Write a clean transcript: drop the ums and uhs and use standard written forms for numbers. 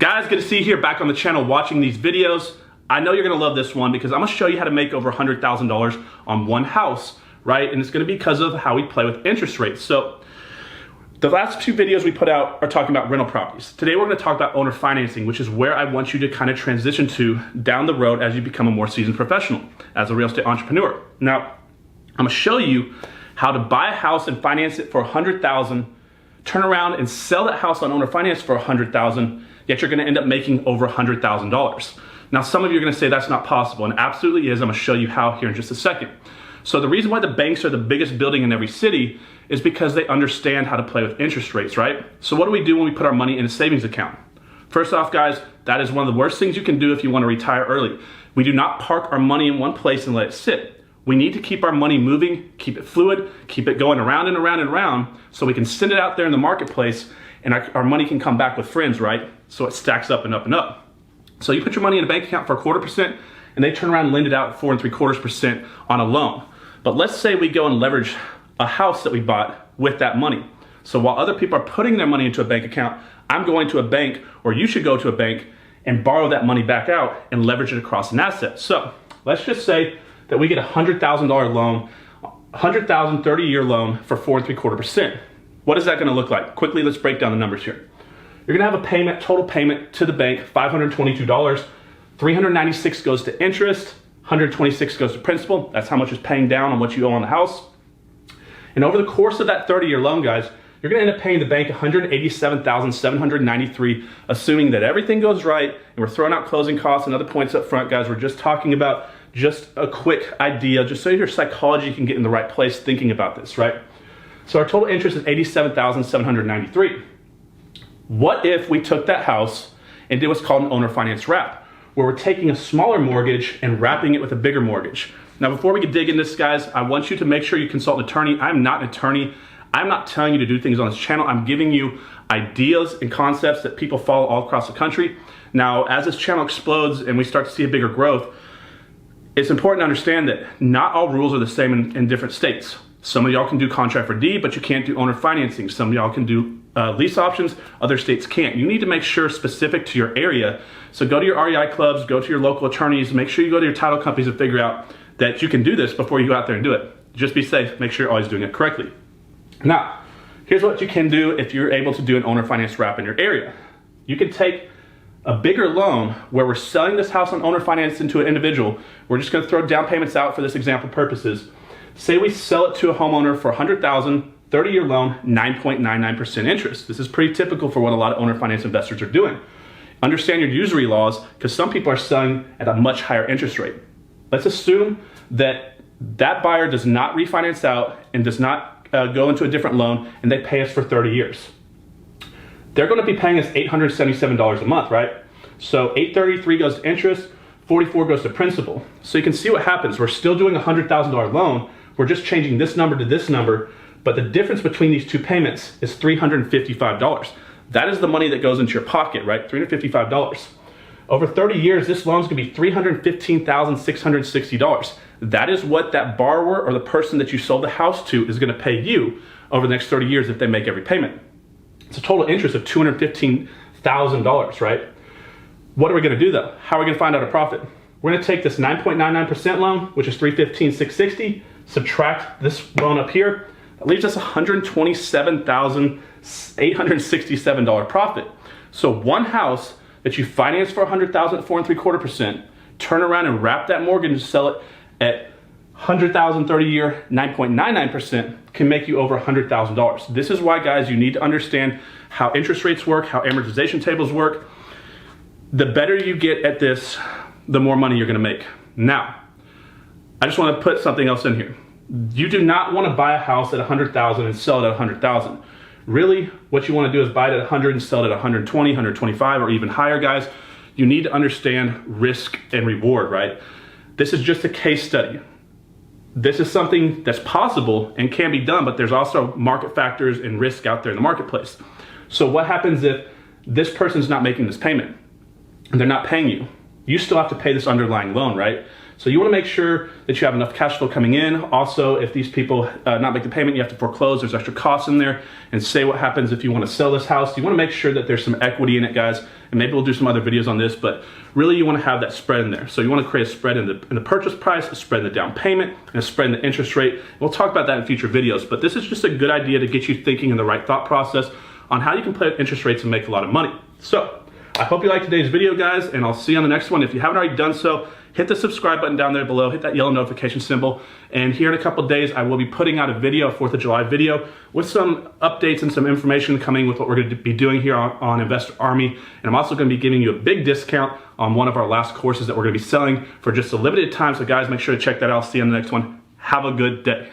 Guys, good to see you here back on the channel watching these videos. I know you're gonna love this one because I'm gonna show you how to make over $100,000 on one house, right? And it's gonna be because of how we play with interest rates. So the last two videos we put out are talking about rental properties. Today we're gonna talk about owner financing, which is where I want you to kind of transition to down the road as you become a more seasoned professional as a real estate entrepreneur. Now, I'm gonna show you how to buy a house and finance it for $100,000, turn around and sell that house on owner finance for $100,000, yet you're gonna end up making over $100,000. Now, some of you are gonna say that's not possible, and it absolutely is. I'm gonna show you how here in just a second. So the reason why the banks are the biggest building in every city is because they understand how to play with interest rates, right? So what do we do when we put our money in a savings account? First off, guys, that is one of the worst things you can do if you wanna retire early. We do not park our money in one place and let it sit. We need to keep our money moving, keep it fluid, keep it going around and around and around so we can send it out there in the marketplace and our money can come back with friends, right? So it stacks up and up and up. So you put your money in a bank account for 1/4% and they turn around and lend it out at 4 3/4% on a loan. But let's say we go and leverage a house that we bought with that money. So while other people are putting their money into a bank account, I'm going to a bank, or you should go to a bank and borrow that money back out and leverage it across an asset. So let's just say that we get a $100,000 loan, 30-year loan for 4 3/4%. What is that gonna look like? Quickly, let's break down the numbers here. You're gonna have a payment, total payment to the bank, $522. $396 goes to interest, $126 goes to principal. That's how much is paying down on what you owe on the house. And over the course of that 30-year loan, guys, you're gonna end up paying the bank $187,793, assuming that everything goes right, and we're throwing out closing costs and other points up front, guys. We're just talking about just a quick idea, just so your psychology can get in the right place thinking about this, right? So our total interest is $87,793. What if we took that house and did what's called an owner finance wrap, where we're taking a smaller mortgage and wrapping it with a bigger mortgage? Now, before we can dig into this, guys, I want you to make sure you consult an attorney. I'm not an attorney. I'm not telling you to do things on this channel. I'm giving you ideas and concepts that people follow all across the country. Now, as this channel explodes and we start to see a bigger growth, it's important to understand that not all rules are the same in different states. Some of y'all can do contract for deed, but you can't do owner financing. Some of y'all can do lease options, other states can't. You need to make sure specific to your area. So go to your REI clubs, go to your local attorneys, make sure you go to your title companies and figure out that you can do this before you go out there and do it. Just be safe, make sure you're always doing it correctly. Now, here's what you can do if you're able to do an owner finance wrap in your area. You can take a bigger loan where we're selling this house on owner finance into an individual. We're just gonna throw down payments out for this example purposes. Say we sell it to a homeowner for $100,000, 30-year loan, 9.99% interest. This is pretty typical for what a lot of owner finance investors are doing. Understand your usury laws, because some people are selling at a much higher interest rate. Let's assume that that buyer does not refinance out and does not go into a different loan and they pay us for 30 years. They're gonna be paying us $877 a month, right? So $833 goes to interest, $44 goes to principal. So you can see what happens. We're still doing a $100,000 loan. We're just changing this number to this number, but the difference between these two payments is $355. That is the money that goes into your pocket, right? $355. Over 30 years, this loan's gonna be $315,660. That is what that borrower or the person that you sold the house to is gonna pay you over the next 30 years if they make every payment. It's a total interest of $215,000, right? What are we gonna do though? How are we gonna find out a profit? We're gonna take this 9.99% loan, which is $315,660, subtract this loan up here. That leaves us $127,867 profit. So one house that you finance for $100,000 at 4 3/4%, turn around and wrap that mortgage and sell it at $100,000 30-year, 9.99% can make you over $100,000. This is why, guys, you need to understand how interest rates work, how amortization tables work. The better you get at this, the more money you're gonna make. Now, I just wanna put something else in here. You do not wanna buy a house at $100,000 and sell it at $100,000. Really, what you wanna do is buy it at 100 and sell it at 120, 125, or even higher, guys. You need to understand risk and reward, right? This is just a case study. This is something that's possible and can be done, but there's also market factors and risk out there in the marketplace. So what happens if this person's not making this payment and they're not paying you? You still have to pay this underlying loan, right? So you want to make sure that you have enough cash flow coming in. Also, if these people not make the payment, you have to foreclose. There's extra costs in there. And say what happens if you want to sell this house. You want to make sure that there's some equity in it, guys. And maybe we'll do some other videos on this, but really you want to have that spread in there. So you want to create a spread in the purchase price, a spread in the down payment, and a spread in the interest rate. We'll talk about that in future videos, but this is just a good idea to get you thinking in the right thought process on how you can play with interest rates and make a lot of money. So I hope you liked today's video, guys, and I'll see you on the next one. If you haven't already done so, hit the subscribe button down there below, hit that yellow notification symbol, and here in a couple days I will be putting out a video, a 4th of July video, with some updates and some information coming with what we're going to be doing here on Investor Army. And I'm also going to be giving you a big discount on one of our last courses that we're going to be selling for just a limited time. So guys, make sure to check that out. I'll see you on the next one. Have a good day.